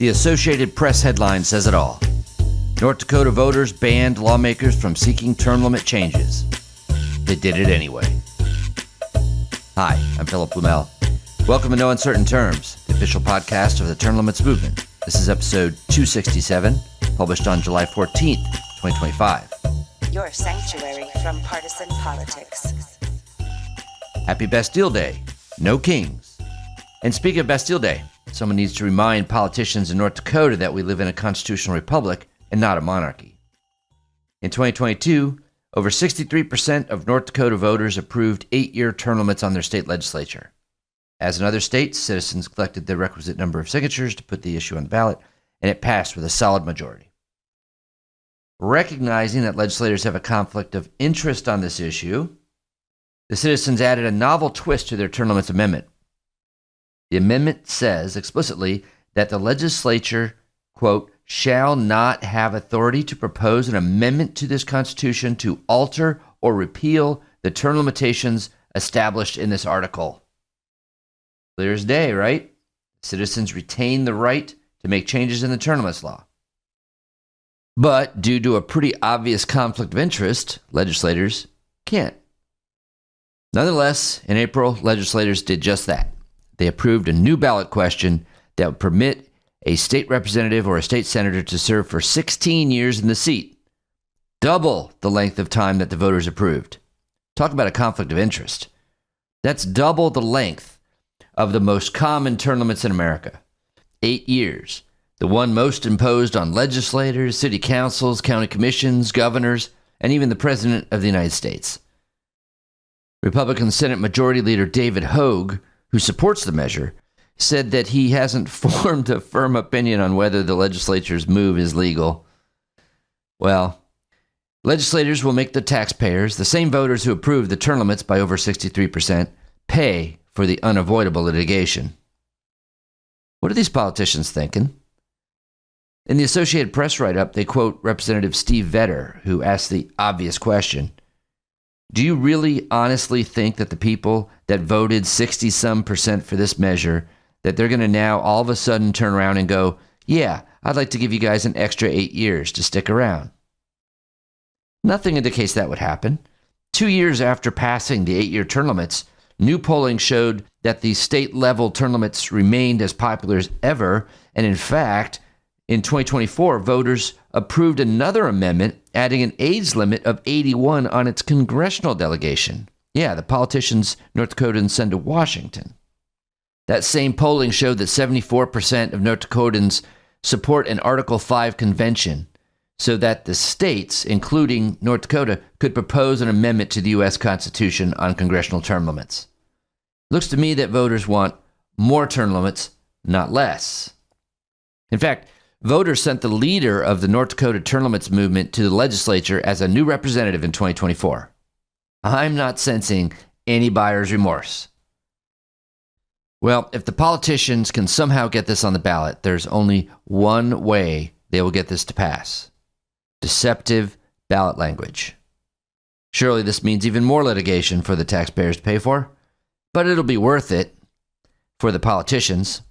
The Associated Press headline says it all. North Dakota voters banned lawmakers from seeking term limit changes. They did it anyway. Hi, I'm Philip Blumel. Welcome to No Uncertain Terms, the official podcast of the term limits movement. This is episode 267, published on July 14th, 2025. Your sanctuary from partisan politics. Happy Bastille Day. No kings. And speaking of Bastille Day, someone needs to remind politicians in North Dakota that we live in a constitutional republic and not a monarchy. In 2022, over 63% of North Dakota voters approved 8-year term limits on their state legislature. As in other states, citizens collected the requisite number of signatures to put the issue on the ballot, and it passed with a solid majority. Recognizing that legislators have a conflict of interest on this issue, the citizens added a novel twist to their term limits amendment. The amendment says explicitly that the legislature, quote, shall not have authority to propose an amendment to this Constitution to alter or repeal the term limitations established in this article. Clear as day, right? Citizens retain the right to make changes in the term limits law. But due to a pretty obvious conflict of interest, legislators can't. Nonetheless, in April, legislators did just that. They approved a new ballot question that would permit a state representative or a state senator to serve for 16 years in the seat, double the length of time that the voters approved. Talk about a conflict of interest. That's double the length of the most common term limits in America, 8 years, the one most imposed on legislators, city councils, county commissions, governors, and even the President of the United States. Republican Senate Majority Leader David Hogue, who supports the measure, said that he hasn't formed a firm opinion on whether the legislature's move is legal. Well, legislators will make the taxpayers, the same voters who approved the term limits by over 63%, pay for the unavoidable litigation. What are these politicians thinking? In the Associated Press write-up, they quote Representative Steve Vetter, who asked the obvious question: do you really honestly think that the people that voted 60-some% for this measure, that they're going to now all of a sudden turn around and go, yeah, I'd like to give you guys an extra 8 years to stick around? Nothing indicates that would happen. 2 years after passing the 8-year term limits, new polling showed that the state-level term limits remained as popular as ever, and in fact, in 2024, voters approved another amendment adding an age limit of 81 on its congressional delegation. Yeah, the politicians North Dakotans send to Washington. That same polling showed that 74% of North Dakotans support an Article 5 convention so that the states, including North Dakota, could propose an amendment to the U.S. Constitution on congressional term limits. Looks to me that voters want more term limits, not less. In fact, voters sent the leader of the North Dakota term limits movement to the legislature as a new representative in 2024. I'm not sensing any buyer's remorse. Well, if the politicians can somehow get this on the ballot, there's only one way they will get this to pass: deceptive ballot language. Surely this means even more litigation for the taxpayers to pay for, but it'll be worth it for the politicians.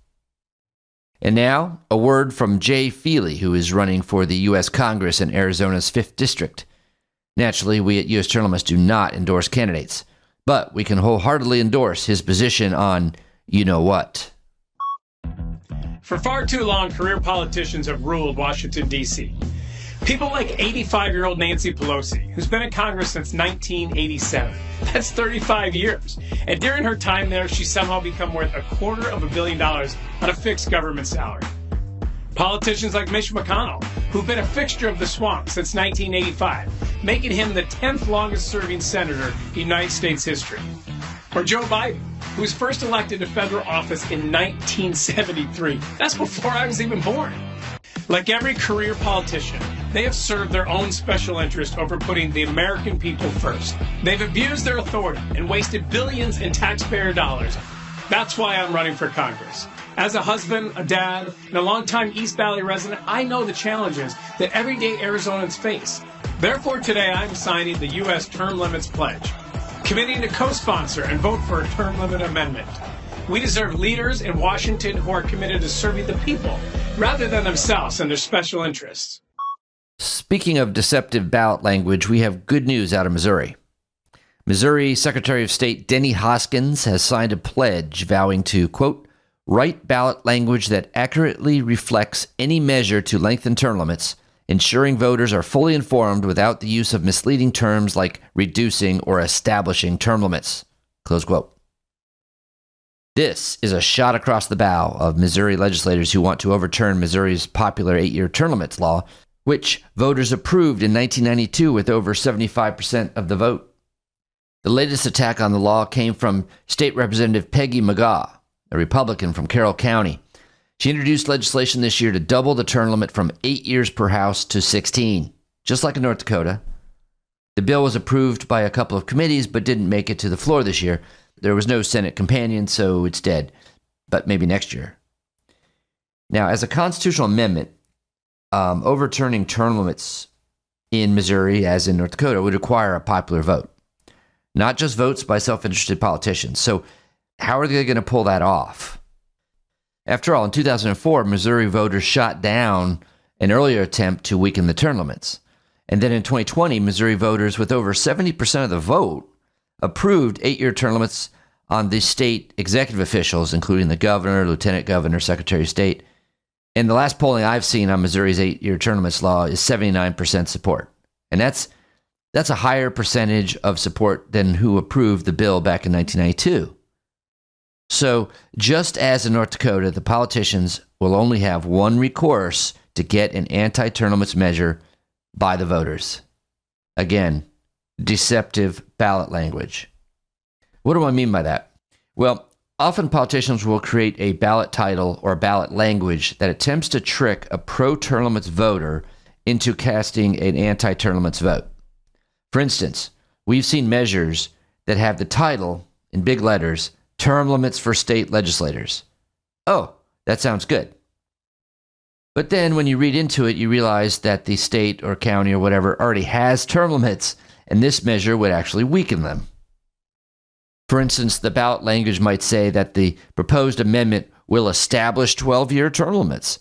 And now, a word from Jay Feely, who is running for the U.S. Congress in Arizona's 5th District. Naturally, we at U.S. Term Limits do not endorse candidates, but we can wholeheartedly endorse his position on you-know-what. For far too long, career politicians have ruled Washington, D.C. People like 85-year-old Nancy Pelosi, who's been in Congress since 1987. That's 35 years. And during her time there, she's somehow become worth $250 million on a fixed government salary. Politicians like Mitch McConnell, who've been a fixture of the swamp since 1985, making him the 10th longest-serving senator in United States history. Or Joe Biden, who was first elected to federal office in 1973. That's before I was even born. Like every career politician, they have served their own special interest over putting the American people first. They've abused their authority and wasted billions in taxpayer dollars. That's why I'm running for Congress. As a husband, a dad, and a longtime East Valley resident, I know the challenges that everyday Arizonans face. Therefore, today I'm signing the U.S. Term Limits Pledge, committing to co-sponsor and vote for a term limit amendment. We deserve leaders in Washington who are committed to serving the people rather than themselves and their special interests. Speaking of deceptive ballot language, we have good news out of Missouri. Missouri Secretary of State Denny Hoskins has signed a pledge vowing to, quote, write ballot language that accurately reflects any measure to lengthen term limits, ensuring voters are fully informed without the use of misleading terms like reducing or establishing term limits, close quote. This is a shot across the bow of Missouri legislators who want to overturn Missouri's popular 8-year term limits law, which voters approved in 1992 with over 75% of the vote. The latest attack on the law came from State Representative Peggy McGaugh, a Republican from Carroll County. She introduced legislation this year to double the term limit from 8 years per House to 16, just like in North Dakota. The bill was approved by a couple of committees but didn't make it to the floor this year. There was no Senate companion, so it's dead, but maybe next year. Now, as a constitutional amendment, overturning term limits in Missouri, as in North Dakota, would require a popular vote, not just votes by self-interested politicians. So how are they going to pull that off? After all, in 2004, Missouri voters shot down an earlier attempt to weaken the term limits. And then in 2020, Missouri voters with over 70% of the vote approved 8-year term limits on the state executive officials, including the governor, lieutenant governor, secretary of state. And the last polling I've seen on Missouri's 8-year term limits law is 79% support. And that's a higher percentage of support than who approved the bill back in 1992. So just as in North Dakota, the politicians will only have one recourse to get an anti-term limits measure by the voters. Again, deceptive ballot language. What do I mean by that? Well, often politicians will create a ballot title or ballot language that attempts to trick a pro-term limits voter into casting an anti-term limits vote. For instance, we've seen measures that have the title, in big letters, term limits for state legislators. Oh, that sounds good. But then when you read into it, you realize that the state or county or whatever already has term limits, and this measure would actually weaken them. For instance, the ballot language might say that the proposed amendment will establish 12-year term limits,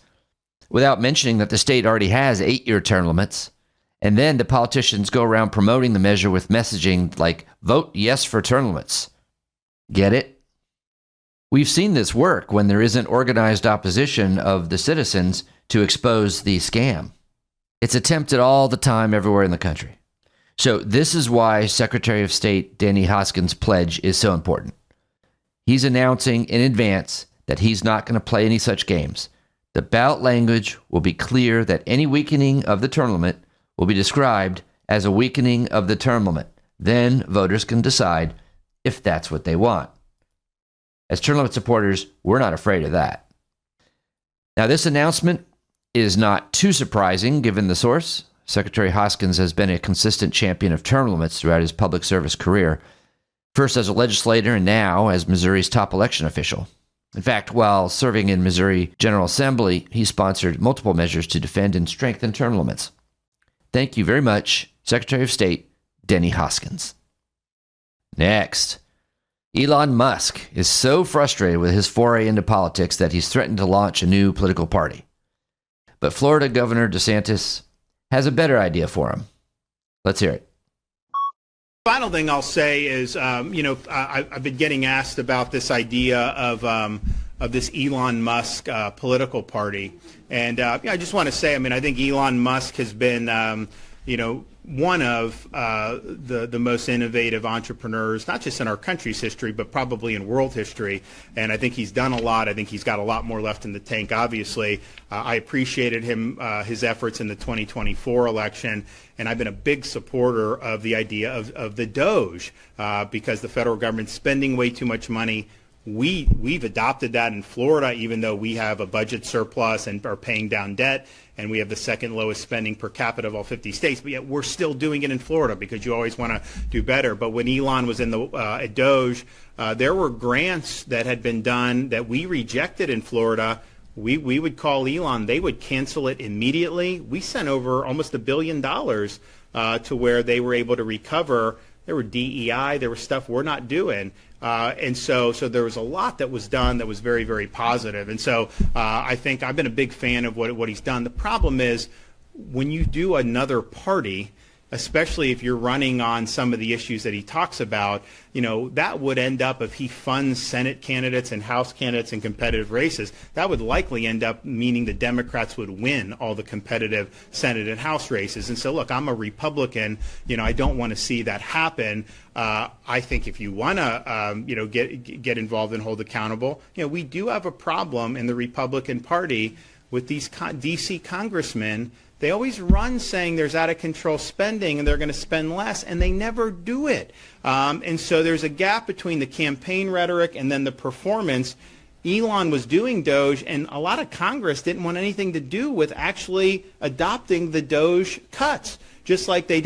without mentioning that the state already has 8-year term limits. And then the politicians go around promoting the measure with messaging like, vote yes for term limits. Get it? We've seen this work when there isn't organized opposition of the citizens to expose the scam. It's attempted all the time everywhere in the country. So this is why Secretary of State Denny Hoskins' pledge is so important. He's announcing in advance that he's not going to play any such games. The ballot language will be clear that any weakening of the term limit will be described as a weakening of the term limit. Then voters can decide if that's what they want. As term limit supporters, we're not afraid of that. Now, this announcement is not too surprising given the source. Secretary Hoskins has been a consistent champion of term limits throughout his public service career, first as a legislator and now as Missouri's top election official. In fact, while serving in Missouri General Assembly, he sponsored multiple measures to defend and strengthen term limits. Thank you very much, Secretary of State Denny Hoskins. Next, Elon Musk is so frustrated with his foray into politics that he's threatened to launch a new political party. But Florida Governor DeSantis has a better idea for him. Let's hear it. Final thing I'll say is, I've been getting asked about this idea of this Elon Musk political party. And I just want to say, I think Elon Musk has been, one of the most innovative entrepreneurs, not just in our country's history, but probably in world history. And I think he's done a lot. I think he's got a lot more left in the tank, obviously. I appreciated his efforts in the 2024 election. And I've been a big supporter of the idea of the Doge because the federal government's spending way too much money. We've adopted that in Florida, even though we have a budget surplus and are paying down debt, and we have the second lowest spending per capita of all 50 states. But yet we're still doing it in Florida because you always want to do better. But when Elon was in at Doge, there were grants that had been done that we rejected in Florida. We would call Elon. They would cancel it immediately. We sent over almost $1 billion to where they were able to recover there were DEI, there was stuff we're not doing. And so there was a lot that was done that was very, very positive. And so I think I've been a big fan of what he's done. The problem is when you do another party, especially if you're running on some of the issues that he talks about, that would end up, if he funds Senate candidates and House candidates in competitive races, that would likely end up meaning the Democrats would win all the competitive Senate and House races. And so, look, I'm a Republican. I don't want to see that happen. I think if you want to, get involved and hold accountable, we do have a problem in the Republican Party with these D.C. congressmen. They always run saying there's out of control spending and they're going to spend less, and they never do it. And so there's a gap between the campaign rhetoric and then the performance. Elon was doing DOGE, and a lot of Congress didn't want anything to do with actually adopting the DOGE cuts, just like they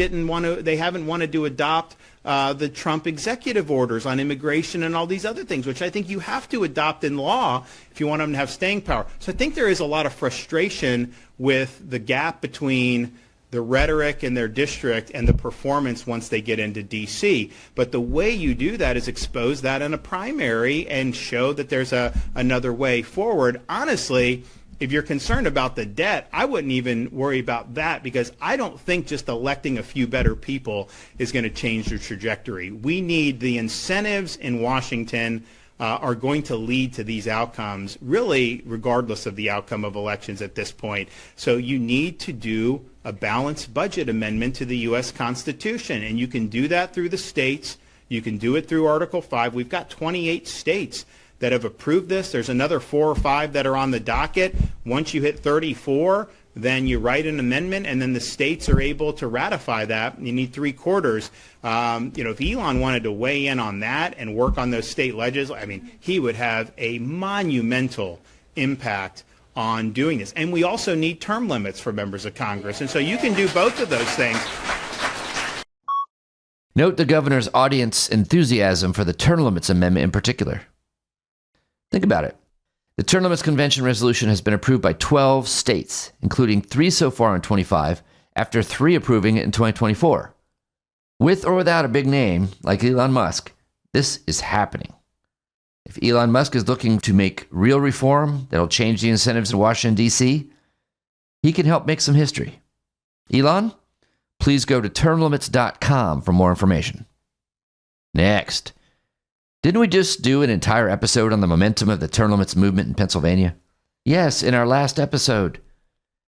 haven't wanted to adopt the Trump executive orders on immigration and all these other things, which I think you have to adopt in law if you want them to have staying power. So I think there is a lot of frustration with the gap between the rhetoric in their district and the performance once they get into D.C. But the way you do that is expose that in a primary and show that there's another way forward. Honestly, if you're concerned about the debt, I wouldn't even worry about that, because I don't think just electing a few better people is going to change the trajectory. We need the incentives in Washington are going to lead to these outcomes, really regardless of the outcome of elections at this point. So you need to do a balanced budget amendment to the U.S. Constitution, and you can do that through the states. You can do it through Article 5. We've got 28 states that have approved this. There's another 4 or 5 that are on the docket. Once you hit 34, then you write an amendment, and then the states are able to ratify that. You need 3/4. If Elon wanted to weigh in on that and work on those state legislatures, he would have a monumental impact on doing this. And we also need term limits for members of Congress. And so you can do both of those things. Note the governor's audience enthusiasm for the term limits amendment in particular. Think about it. The Term Limits Convention resolution has been approved by 12 states, including 3 so far in 25, after 3 approving it in 2024. With or without a big name like Elon Musk, this is happening. If Elon Musk is looking to make real reform that'll change the incentives in Washington, D.C., he can help make some history. Elon, please go to termlimits.com for more information. Next. Didn't we just do an entire episode on the momentum of the term limits movement in Pennsylvania? Yes, in our last episode.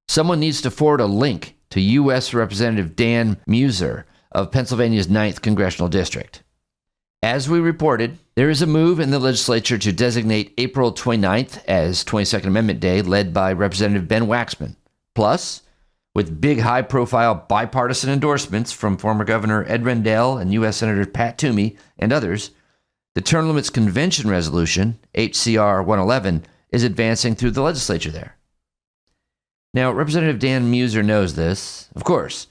Someone needs to forward a link to U.S. Representative Dan Meuser of Pennsylvania's 9th Congressional District. As we reported, there is a move in the legislature to designate April 29th as 22nd Amendment Day, led by Representative Ben Waxman. Plus, with big high-profile bipartisan endorsements from former Governor Ed Rendell and U.S. Senator Pat Toomey and others, the Term Limits Convention Resolution, HCR 111, is advancing through the legislature there. Now, Representative Dan Meuser knows this, of course.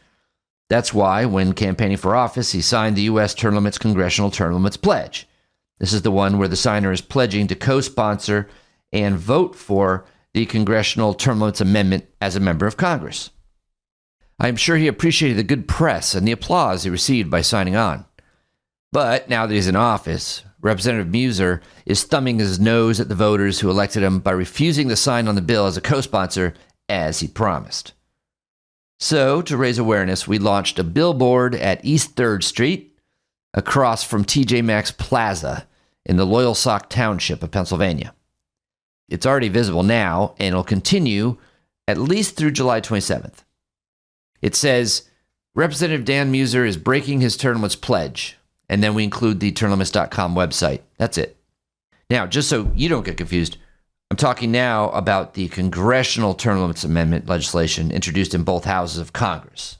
That's why, when campaigning for office, he signed the U.S. Term Limits Congressional Term Limits Pledge. This is the one where the signer is pledging to co-sponsor and vote for the Congressional Term Limits Amendment as a member of Congress. I am sure he appreciated the good press and the applause he received by signing on. But now that he's in office, Representative Meuser is thumbing his nose at the voters who elected him by refusing to sign on the bill as a co-sponsor, as he promised. So, to raise awareness, we launched a billboard at East 3rd Street, across from TJ Maxx Plaza in the Loyalsock Township of Pennsylvania. It's already visible now, and it'll continue at least through July 27th. It says, Representative Dan Meuser is breaking his term limits pledge, and then we include the termlimits.com website. That's it. Now, just so you don't get confused, I'm talking now about the Congressional Term Limits Amendment legislation introduced in both houses of Congress,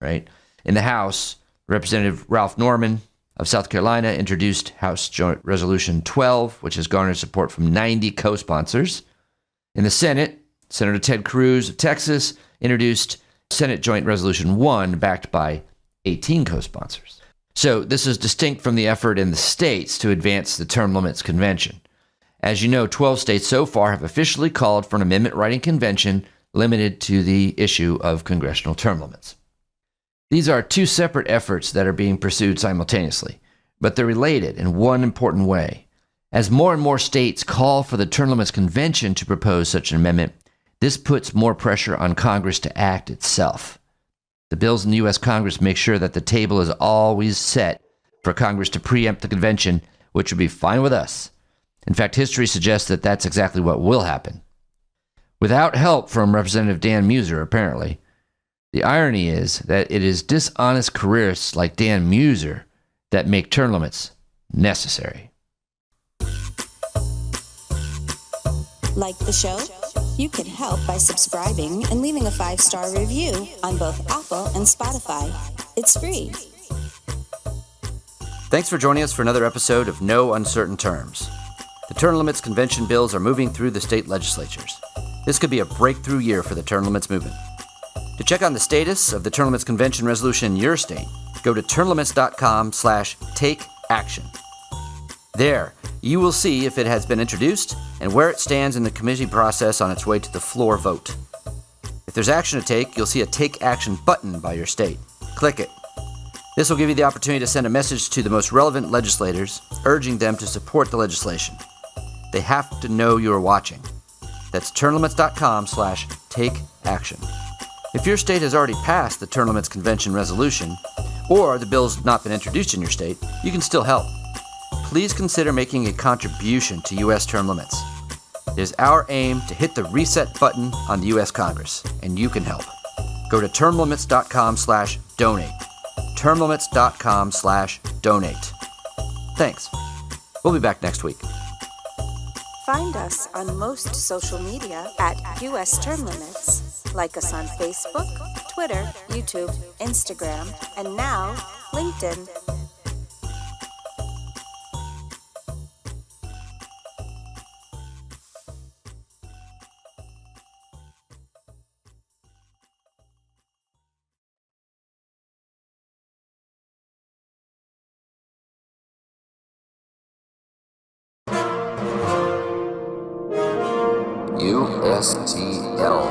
right? In the House, Representative Ralph Norman of South Carolina introduced House Joint Resolution 12, which has garnered support from 90 co-sponsors. In the Senate, Senator Ted Cruz of Texas introduced Senate Joint Resolution 1, backed by 18 co-sponsors. So this is distinct from the effort in the states to advance the Term Limits Convention. As you know, 12 states so far have officially called for an amendment writing convention limited to the issue of congressional term limits. These are two separate efforts that are being pursued simultaneously, but they're related in one important way. As more and more states call for the term limits convention to propose such an amendment, this puts more pressure on Congress to act itself. The bills in the U.S. Congress make sure that the table is always set for Congress to preempt the convention, which would be fine with us. In fact, history suggests that that's exactly what will happen. Without help from Representative Dan Meuser, apparently. The irony is that it is dishonest careerists like Dan Meuser that make term limits necessary. Like the show? You can help by subscribing and leaving a 5-star review on both Apple and Spotify. It's free. Thanks for joining us for another episode of No Uncertain Terms. The term limits convention bills are moving through the state legislatures. This could be a breakthrough year for the term limits movement. To check on the status of the term limits convention resolution in your state, go to termlimits.com/takeaction. There, you will see if it has been introduced and where it stands in the committee process on its way to the floor vote. If there's action to take, you'll see a Take Action button by your state. Click it. This will give you the opportunity to send a message to the most relevant legislators, urging them to support the legislation. They have to know you are watching. That's termlimits.com/takeaction. If your state has already passed the term limits convention resolution, or the bill's not been introduced in your state, you can still help. Please consider making a contribution to U.S. term limits. It is our aim to hit the reset button on the U.S. Congress, and you can help. Go to termlimits.com/donate. termlimits.com/donate. Thanks. We'll be back next week. Find us on most social media at US Term Limits. Like us on Facebook, Twitter, YouTube, Instagram, and now LinkedIn. USTL.